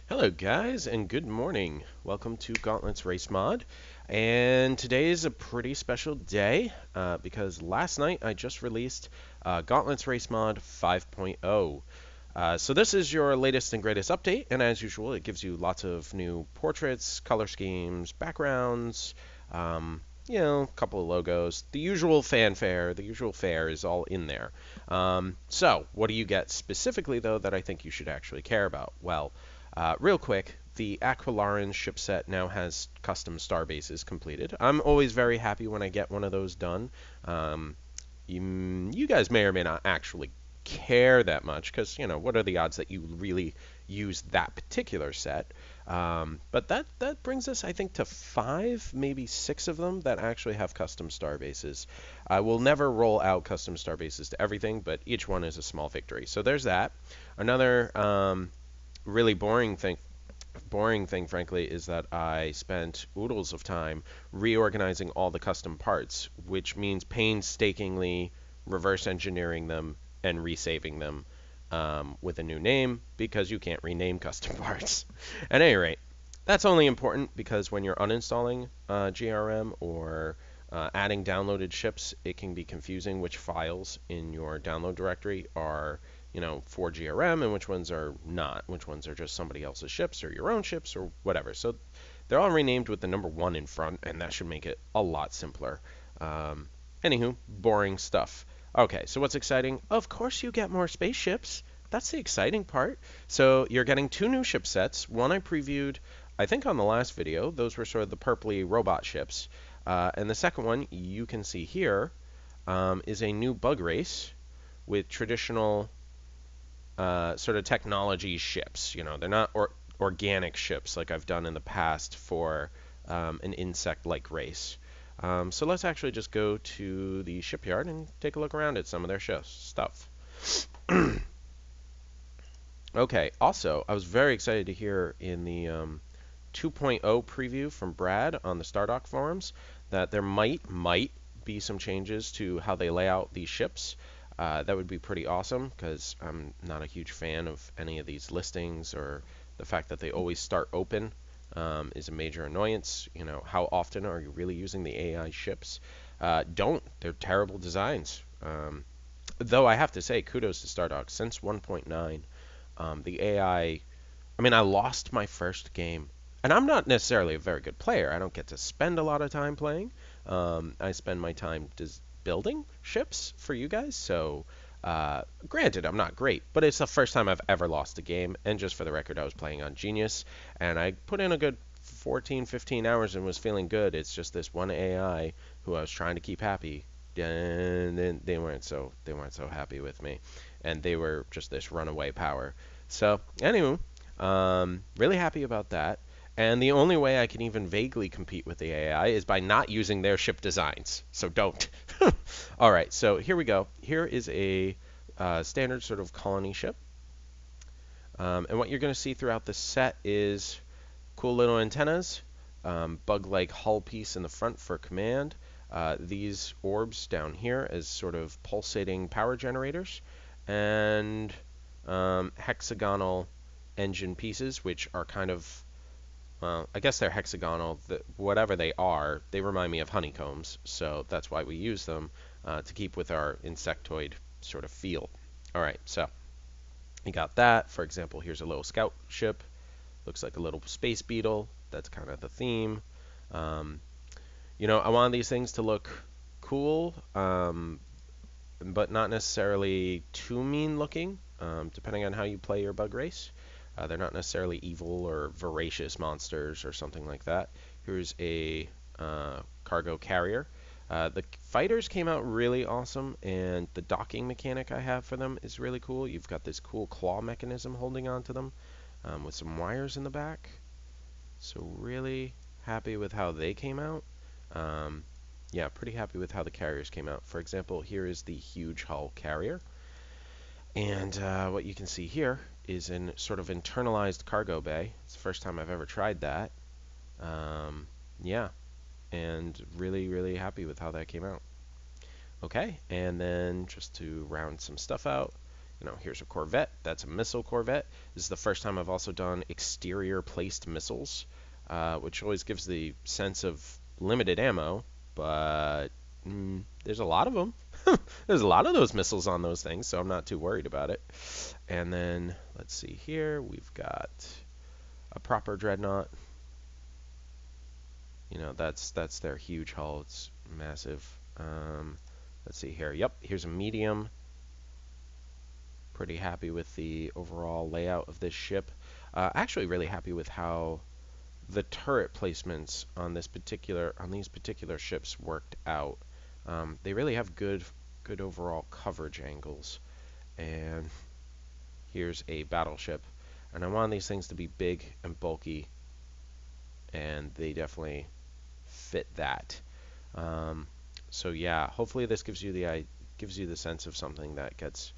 Hello guys and good morning. Welcome to Gauntlet's Race Mod. And today is a pretty special day because last night I just released Gauntlet's Race Mod 5.0. So this is your latest and greatest update, and as usual it gives you lots of new portraits, color schemes, backgrounds, a couple of logos. The usual fanfare, the usual fare is all in there. So what do you get specifically though that I think you should actually care about? Well, real quick, the Aquilarian ship set now has custom starbases completed. I'm always very happy when I get one of those done. You guys may or may not actually care that much because, what are the odds that you really use that particular set? But that brings us, I think, to 5, maybe 6 of them that actually have custom starbases. I will never roll out custom starbases to everything, but each one is a small victory. So there's that. Another really boring thing, frankly, is that I spent oodles of time reorganizing all the custom parts, which means painstakingly reverse engineering them and resaving them with a new name because you can't rename custom parts. At any rate, that's only important because when you're uninstalling GRM or adding downloaded ships, it can be confusing which files in your download directory are for GRM and which ones are not, which ones are just somebody else's ships or your own ships or whatever. So they're all renamed with the number 1 in front, and that should make it a lot simpler. Anywho, boring stuff. Okay, so what's exciting? Of course you get more spaceships. That's the exciting part. So you're getting 2 new ship sets. One I previewed, I think, on the last video. Those were sort of the purpley robot ships. And the second one, you can see here, is a new bug race with traditional sort of technology ships. They're not organic ships like I've done in the past for an insect-like race. So let's actually just go to the shipyard and take a look around at some of their stuff. Okay, also, I was very excited to hear in the 2.0 preview from Brad on the Stardock forums that there might be some changes to how they lay out these ships. That would be pretty awesome because I'm not a huge fan of any of these listings, or the fact that they always start open is a major annoyance. How often are you really using the AI ships? Don't. They're terrible designs. Though I have to say, kudos to Stardock. Since 1.9, the AI... I mean, I lost my first game. And I'm not necessarily a very good player. I don't get to spend a lot of time playing. I spend my time building ships for you guys. So, granted, I'm not great, but it's the first time I've ever lost a game. And just for the record, I was playing on Genius, and I put in a good 14, 15 hours and was feeling good. It's just this one AI who I was trying to keep happy, and then they weren't so happy with me, and they were just this runaway power. So, anyway, really happy about that. And the only way I can even vaguely compete with the AI is by not using their ship designs. So don't. All right, so here we go. Here is a standard sort of colony ship. And what you're going to see throughout the set is cool little antennas, bug-like hull piece in the front for command, these orbs down here as sort of pulsating power generators, and hexagonal engine pieces, which are kind of, well, I guess they're hexagonal. Whatever they are, they remind me of honeycombs, so that's why we use them to keep with our insectoid sort of feel. All right, so you got that. For example, here's a little scout ship. Looks like a little space beetle. That's kind of the theme. I want these things to look cool, but not necessarily too mean looking, depending on how you play your bug race. They're not necessarily evil or voracious monsters or something like that. Here's a cargo carrier. The fighters came out really awesome, and the docking mechanic I have for them is really cool. You've got this cool claw mechanism holding onto them with some wires in the back. So really happy with how they came out. Yeah, pretty happy with how the carriers came out. For example, here is the huge hull carrier. And what you can see here is an sort of internalized cargo bay. It's the first time I've ever tried that. Yeah, and really, really happy with how that came out. Okay, and then just to round some stuff out, here's a Corvette. That's a missile Corvette. This is the first time I've also done exterior placed missiles, which always gives the sense of limited ammo, but there's a lot of them. There's a lot of those missiles on those things, so I'm not too worried about it. And then let's see here, we've got a proper dreadnought. That's their huge hull. It's massive. Let's see here. Yep, here's a medium. Pretty happy with the overall layout of this ship. Actually, really happy with how the turret placements on these particular ships worked out. They really have good overall coverage angles. And here's a battleship, and I want these things to be big and bulky, and they definitely fit that. So yeah, hopefully this gives you the sense of something that gets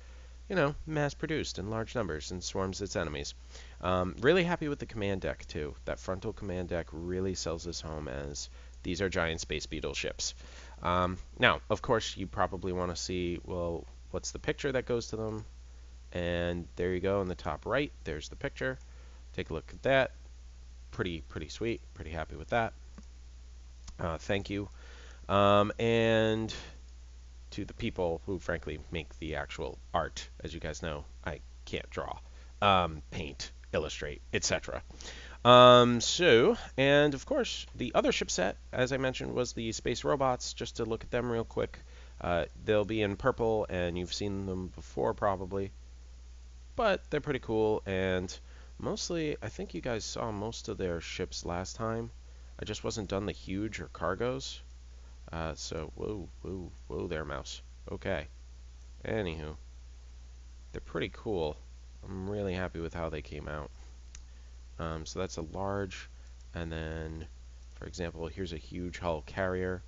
mass produced in large numbers and swarms its enemies. Really happy with the command deck too. That frontal command deck really sells this home as these are giant Space Beetle ships. Now, of course, you probably want to see, well, what's the picture that goes to them? And there you go in the top right. There's the picture. Take a look at that. Pretty sweet. Pretty happy with that. Thank you. And to the people who frankly make the actual art. As you guys know, I can't draw, paint, illustrate, etc. And of course, the other ship set, as I mentioned, was the space robots. Just to look at them real quick. They'll be in purple, and you've seen them before probably. But they're pretty cool, and mostly, I think you guys saw most of their ships last time. I just wasn't done the huge or cargos. So, whoa there, mouse. Okay. Anywho, they're pretty cool. I'm really happy with how they came out. So that's a large, and then, for example, here's a huge hull carrier.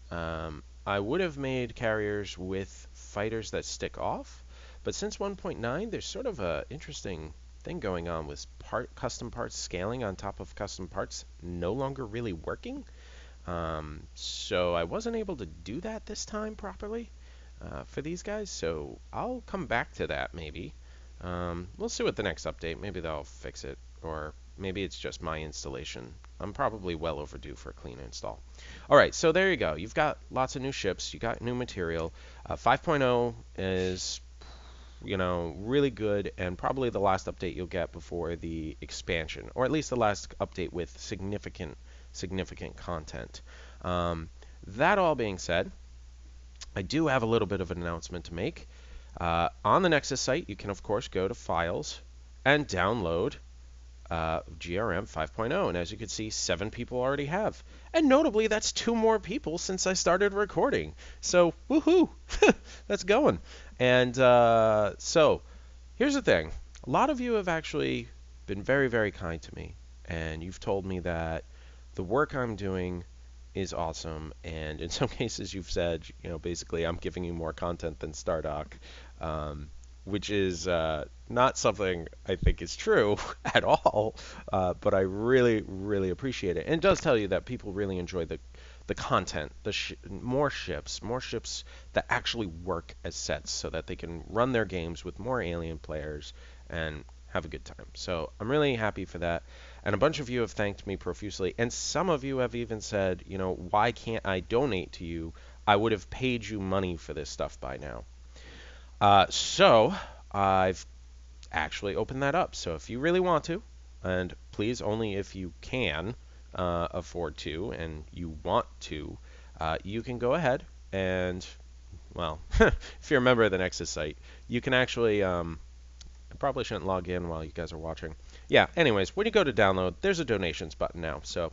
I would have made carriers with fighters that stick off, but since 1.9, there's sort of a interesting thing going on with custom parts scaling on top of custom parts no longer really working. So I wasn't able to do that this time properly for these guys, so I'll come back to that maybe. We'll see with the next update. Maybe they'll fix it, or maybe it's just my installation. I'm probably well overdue for a clean install. All right, so there you go. You've got lots of new ships. You got new material. 5.0 is really good, and probably the last update you'll get before the expansion, or at least the last update with significant content. That all being said, I do have a little bit of an announcement to make. On the Nexus site, you can of course go to Files and download GRM 5.0, and as you can see, 7 people already have. And notably, that's 2 more people since I started recording. So, woohoo! That's going. And so, here's the thing. A lot of you have actually been very, very kind to me, and you've told me that the work I'm doing is awesome, and in some cases you've said, basically I'm giving you more content than Stardock, which is not something I think is true at all, but I really, really appreciate it. And it does tell you that people really enjoy the content, more ships that actually work as sets so that they can run their games with more alien players and have a good time. So I'm really happy for that. And a bunch of you have thanked me profusely, and some of you have even said, why can't I donate to you? I would have paid you money for this stuff by now. So I've actually opened that up. So if you really want to, and please only if you can afford to and you want to, you can go ahead and, well, if you're a member of the Nexus site, you can actually, I probably shouldn't log in while you guys are watching. Yeah, anyways, when you go to download, there's a donations button now. So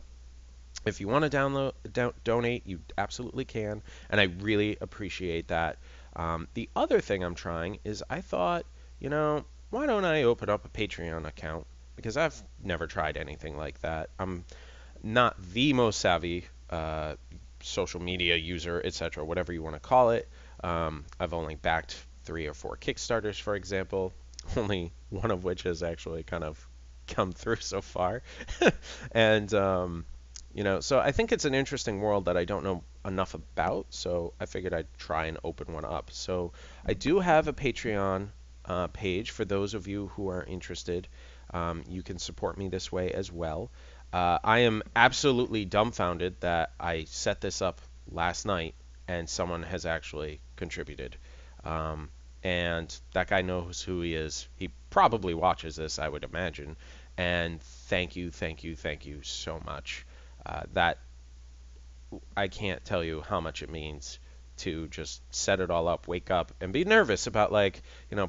if you want to donate, you absolutely can, and I really appreciate that. The other thing I'm trying is I thought, why don't I open up a Patreon account? Because I've never tried anything like that. I'm not the most savvy social media user, etc., whatever you want to call it. I've only backed 3 or 4 Kickstarters, for example, only one of which has actually kind of come through so far. And So I think it's an interesting world that I don't know enough about, so I figured I'd try and open one up. So I do have a Patreon page for those of you who are interested. You can support me this way as well. I am absolutely dumbfounded that I set this up last night and someone has actually contributed. Um, and that guy knows who he is. He probably watches this, I would imagine. And thank you, thank you, thank you so much. That I can't tell you how much it means to just set it all up, wake up, and be nervous about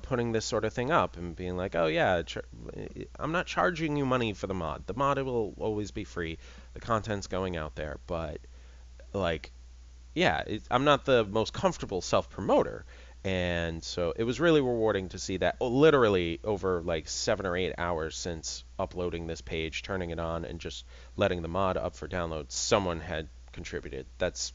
putting this sort of thing up and being like, oh yeah, I'm not charging you money for the mod. The mod will always be free. The content's going out there, but like yeah, I'm not the most comfortable self-promoter. And so it was really rewarding to see that literally over like 7 or 8 hours since uploading this page, turning it on, and just letting the mod up for download, someone had contributed. That's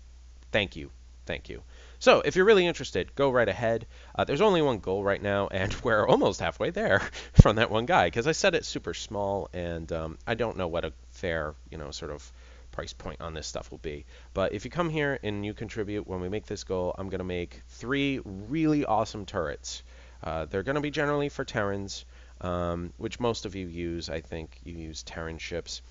thank you. Thank you. So if you're really interested, go right ahead. There's only one goal right now, and we're almost halfway there from that one guy because I set it super small, and I don't know what a fair, sort of price point on this stuff will be. But if you come here and you contribute, when we make this goal, I'm going to make 3 really awesome turrets. They're going to be generally for Terrans, which most of you use. I think you use Terran ships.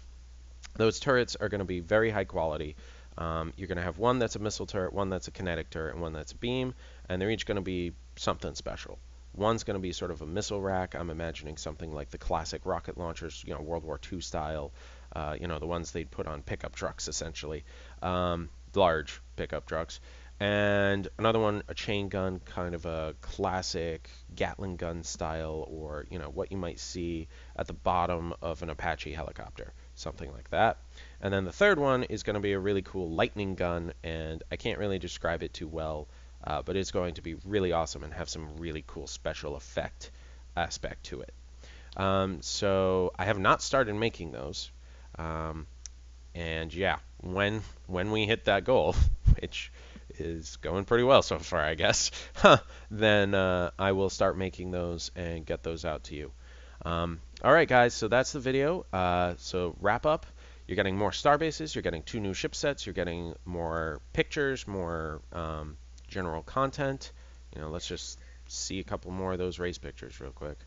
Those turrets are going to be very high quality. You're going to have one that's a missile turret, one that's a kinetic turret, and one that's a beam, and they're each going to be something special. One's going to be sort of a missile rack. I'm imagining something like the classic rocket launchers, World War II style, the ones they'd put on pickup trucks, essentially, large pickup trucks. And another one, a chain gun, kind of a classic Gatling gun style, or, what you might see at the bottom of an Apache helicopter, something like that. And then the third one is going to be a really cool lightning gun, and I can't really describe it too well, but it's going to be really awesome and have some really cool special effect aspect to it. So I have not started making those. And yeah, when we hit that goal, which is going pretty well so far, I guess, then I will start making those and get those out to you. All right, guys, so that's the video. So wrap up. You're getting more Starbases. You're getting 2 new ship sets. You're getting more pictures, more general content. Let's just see a couple more of those race pictures real quick.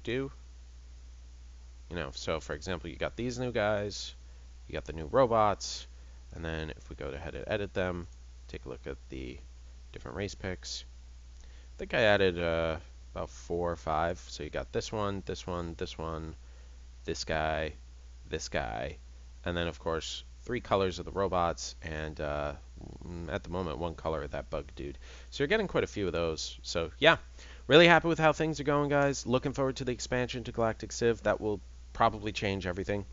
Do. So for example, you got these new guys, you got the new robots, and then if we go ahead and edit them, take a look at the different race picks. I think I added about 4 or 5. So you got this one, this one, this one, this guy, and then of course 3 colors of the robots, and at the moment 1 color of that bug dude. So you're getting quite a few of those. So yeah, really happy with how things are going, guys. Looking forward to the expansion to Galactic Civ. That will probably change everything.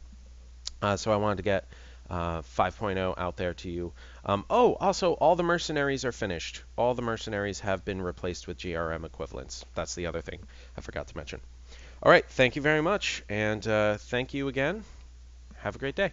So I wanted to get 5.0 out there to you. Also, all the Mercenaries are finished. All the Mercenaries have been replaced with GRM equivalents. That's the other thing I forgot to mention. All right, thank you very much, and thank you again. Have a great day.